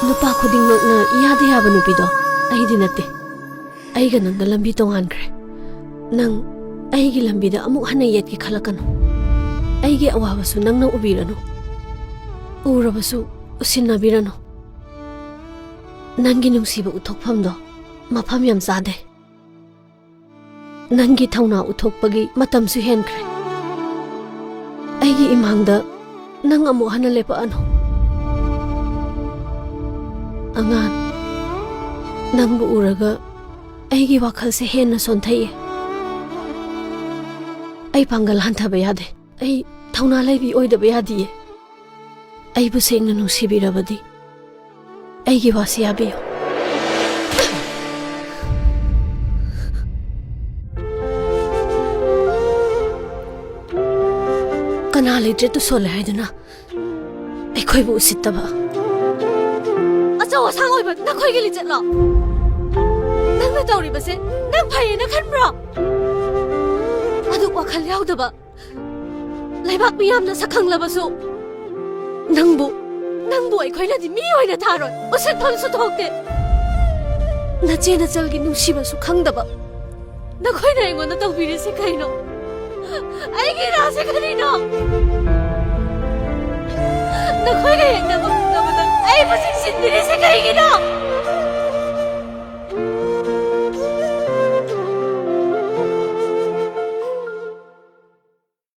nupa khudingmakna iyada yaba nupido aidi natte aiga nangda lambi tongankre nang aigi lambida amuk hana yetki khalakanu aigi awabasu nangna ubiranu urabasu usinnabiranu nangi nungsiba uthokphamdo mafam yam chade nangi thauna uthokpagi matamsu henkre aigi imangda nang amuk hana lepa anu angan nangbu uraga aigi wakhal se henna sonthaiye ai pangal hanthaba yade ai thauna laibi oidaba yadiye ai bu sengna nungsibirabadi aigi wasi yabiyo kana letre tu sole haiduna ai khoibu usittaba achaw sang oiba na khoi geli chetlo nang na tawri base nang phai na khan bro adu wakhal yaudaba laibak miyam na sakhang labasu nangbu ai khoina di mi oina tharoi usen pham su thokte na chena chalgi nungsiba su khangdaba na khoina engo na tawbire se kaino ai gi ra se kanino na khoi ga yeng na ba ai bu sin sin dire se kai gi no